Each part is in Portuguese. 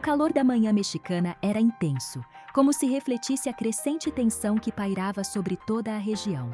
calor da manhã mexicana era intenso, como se refletisse a crescente tensão que pairava sobre toda a região.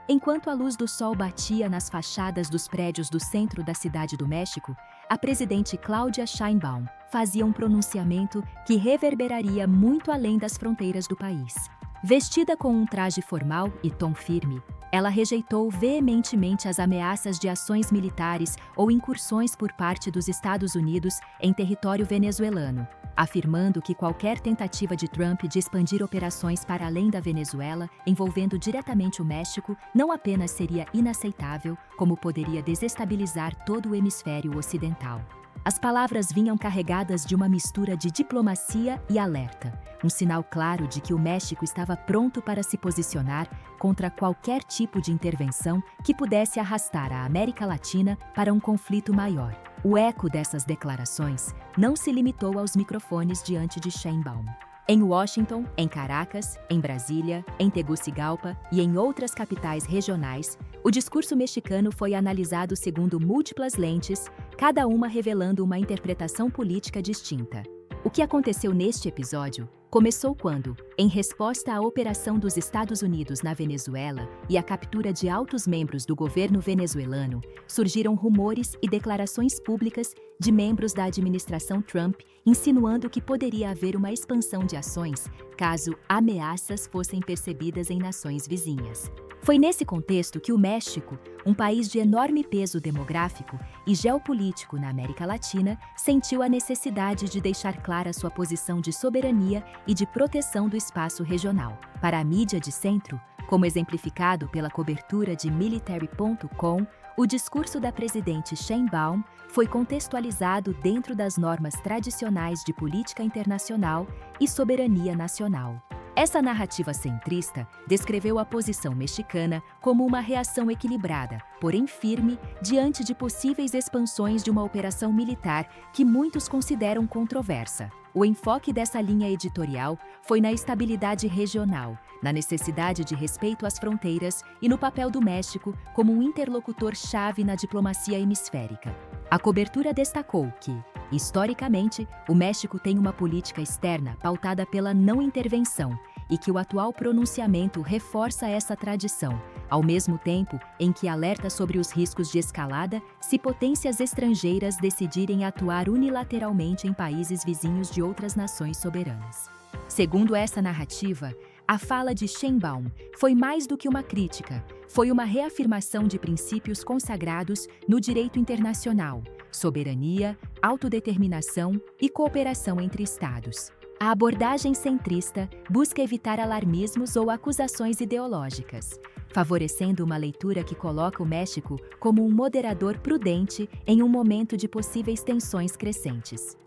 Enquanto a luz do sol batia nas fachadas dos prédios do centro da cidade do México, a presidente Claudia Sheinbaum fazia um pronunciamento que reverberaria muito além das fronteiras do país. Vestida com um traje formal e tom firme, ela rejeitou veementemente as ameaças de ações militares ou incursões por parte dos Estados Unidos em território venezuelano, afirmando que qualquer tentativa de Trump de expandir operações para além da Venezuela, envolvendo diretamente o México, não apenas seria inaceitável, como poderia desestabilizar todo o hemisfério ocidental. As palavras vinham carregadas de uma mistura de diplomacia e alerta, um sinal claro de que o México estava pronto para se posicionar contra qualquer tipo de intervenção que pudesse arrastar a América Latina para um conflito maior. O eco dessas declarações não se limitou aos microfones diante de Sheinbaum. Em Washington, em Caracas, em Brasília, em Tegucigalpa e em outras capitais regionais, o discurso mexicano foi analisado segundo múltiplas lentes, cada uma revelando uma interpretação política distinta. O que aconteceu neste episódio começou quando, em resposta à operação dos Estados Unidos na Venezuela e à captura de altos membros do governo venezuelano, surgiram rumores e declarações públicas de membros da administração Trump insinuando que poderia haver uma expansão de ações caso ameaças fossem percebidas em nações vizinhas. Foi nesse contexto que o México, um país de enorme peso demográfico e geopolítico na América Latina, sentiu a necessidade de deixar clara sua posição de soberania e de proteção do espaço regional. Para a mídia de centro, como exemplificado pela cobertura de Military.com, o discurso da presidente Sheinbaum foi contextualizado dentro das normas tradicionais de política internacional e soberania nacional. Essa narrativa centrista descreveu a posição mexicana como uma reação equilibrada, porém firme, diante de possíveis expansões de uma operação militar que muitos consideram controversa. O enfoque dessa linha editorial foi na estabilidade regional, na necessidade de respeito às fronteiras e no papel do México como um interlocutor-chave na diplomacia hemisférica. A cobertura destacou que, historicamente, o México tem uma política externa pautada pela não intervenção e que o atual pronunciamento reforça essa tradição, ao mesmo tempo em que alerta sobre os riscos de escalada se potências estrangeiras decidirem atuar unilateralmente em países vizinhos de outras nações soberanas. Segundo essa narrativa, a fala de Sheinbaum foi mais do que uma crítica, foi uma reafirmação de princípios consagrados no direito internacional, soberania, autodeterminação e cooperação entre Estados. A abordagem centrista busca evitar alarmismos ou acusações ideológicas, favorecendo uma leitura que coloca o México como um moderador prudente em um momento de possíveis tensões crescentes.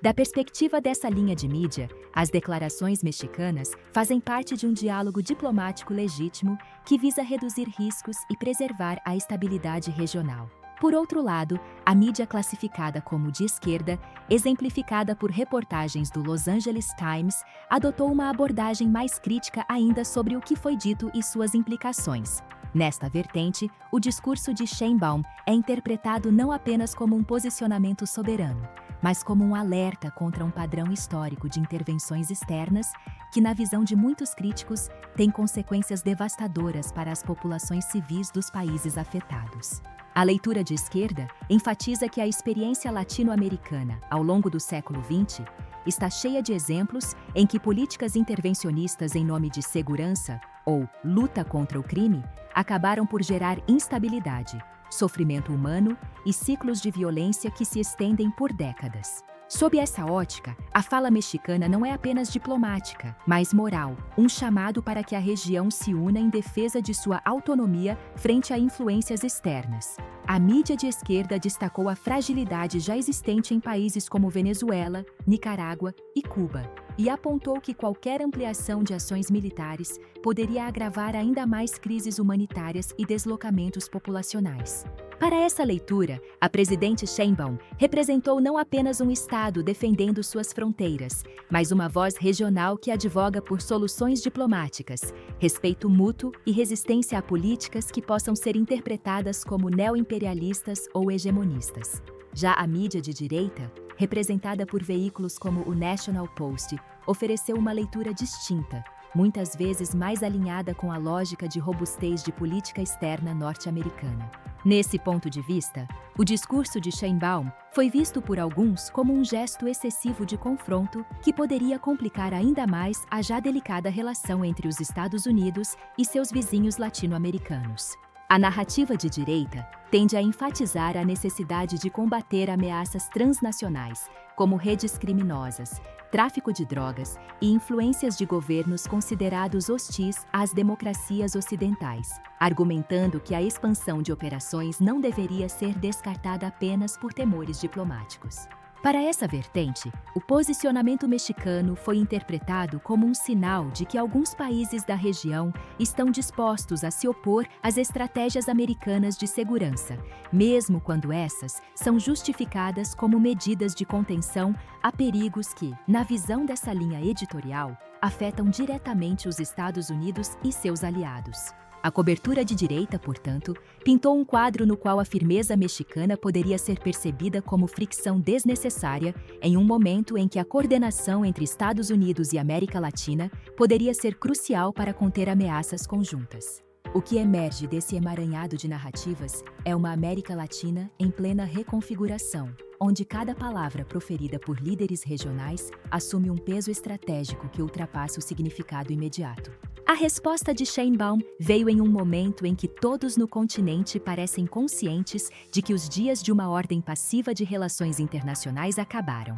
Da perspectiva dessa linha de mídia, as declarações mexicanas fazem parte de um diálogo diplomático legítimo que visa reduzir riscos e preservar a estabilidade regional. Por outro lado, a mídia classificada como de esquerda, exemplificada por reportagens do Los Angeles Times, adotou uma abordagem mais crítica ainda sobre o que foi dito e suas implicações. Nesta vertente, o discurso de Sheinbaum é interpretado não apenas como um posicionamento soberano, mas como um alerta contra um padrão histórico de intervenções externas que, na visão de muitos críticos, tem consequências devastadoras para as populações civis dos países afetados. A leitura de esquerda enfatiza que a experiência latino-americana, ao longo do século XX, está cheia de exemplos em que políticas intervencionistas em nome de segurança ou luta contra o crime acabaram por gerar instabilidade, sofrimento humano e ciclos de violência que se estendem por décadas. Sob essa ótica, a fala mexicana não é apenas diplomática, mas moral, um chamado para que a região se una em defesa de sua autonomia frente a influências externas. A mídia de esquerda destacou a fragilidade já existente em países como Venezuela, Nicarágua e Cuba, e apontou que qualquer ampliação de ações militares poderia agravar ainda mais crises humanitárias e deslocamentos populacionais. Para essa leitura, a presidente Sheinbaum representou não apenas um Estado defendendo suas fronteiras, mas uma voz regional que advoga por soluções diplomáticas, respeito mútuo e resistência a políticas que possam ser interpretadas como neoimperialistas ou hegemonistas. Já a mídia de direita, representada por veículos como o National Post, ofereceu uma leitura distinta, muitas vezes mais alinhada com a lógica de robustez de política externa norte-americana. Nesse ponto de vista, o discurso de Sheinbaum foi visto por alguns como um gesto excessivo de confronto que poderia complicar ainda mais a já delicada relação entre os Estados Unidos e seus vizinhos latino-americanos. A narrativa de direita tende a enfatizar a necessidade de combater ameaças transnacionais, como redes criminosas, tráfico de drogas e influências de governos considerados hostis às democracias ocidentais, argumentando que a expansão de operações não deveria ser descartada apenas por temores diplomáticos. Para essa vertente, o posicionamento mexicano foi interpretado como um sinal de que alguns países da região estão dispostos a se opor às estratégias americanas de segurança, mesmo quando essas são justificadas como medidas de contenção a perigos que, na visão dessa linha editorial, afetam diretamente os Estados Unidos e seus aliados. A cobertura de direita, portanto, pintou um quadro no qual a firmeza mexicana poderia ser percebida como fricção desnecessária em um momento em que a coordenação entre Estados Unidos e América Latina poderia ser crucial para conter ameaças conjuntas. O que emerge desse emaranhado de narrativas é uma América Latina em plena reconfiguração, onde cada palavra proferida por líderes regionais assume um peso estratégico que ultrapassa o significado imediato. A resposta de Sheinbaum veio em um momento em que todos no continente parecem conscientes de que os dias de uma ordem passiva de relações internacionais acabaram.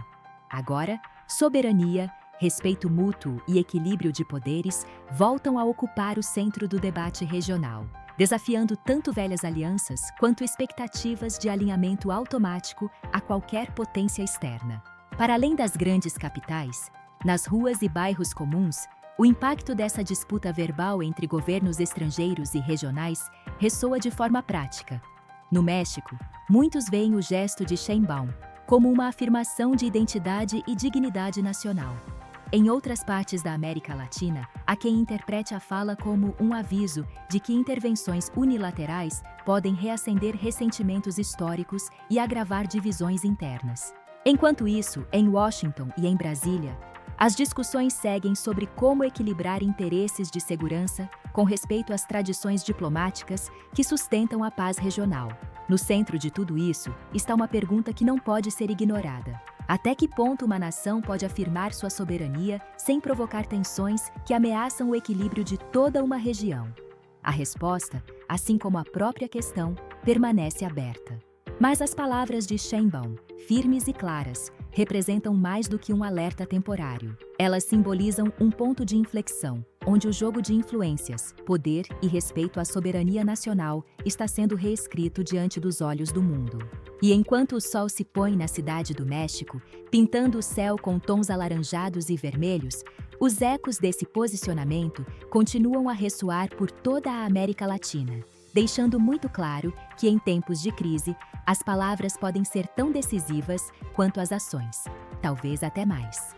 Agora, soberania, respeito mútuo e equilíbrio de poderes voltam a ocupar o centro do debate regional, desafiando tanto velhas alianças quanto expectativas de alinhamento automático a qualquer potência externa. Para além das grandes capitais, nas ruas e bairros comuns, o impacto dessa disputa verbal entre governos estrangeiros e regionais ressoa de forma prática. No México, muitos veem o gesto de Sheinbaum como uma afirmação de identidade e dignidade nacional. Em outras partes da América Latina, há quem interprete a fala como um aviso de que intervenções unilaterais podem reacender ressentimentos históricos e agravar divisões internas. Enquanto isso, em Washington e em Brasília, as discussões seguem sobre como equilibrar interesses de segurança com respeito às tradições diplomáticas que sustentam a paz regional. No centro de tudo isso está uma pergunta que não pode ser ignorada. Até que ponto uma nação pode afirmar sua soberania sem provocar tensões que ameaçam o equilíbrio de toda uma região? A resposta, assim como a própria questão, permanece aberta. Mas as palavras de Sheinbaum, firmes e claras, representam mais do que um alerta temporário. Elas simbolizam um ponto de inflexão, onde o jogo de influências, poder e respeito à soberania nacional está sendo reescrito diante dos olhos do mundo. E enquanto o sol se põe na cidade do México, pintando o céu com tons alaranjados e vermelhos, os ecos desse posicionamento continuam a ressoar por toda a América Latina, deixando muito claro que, em tempos de crise, as palavras podem ser tão decisivas quanto as ações, talvez até mais.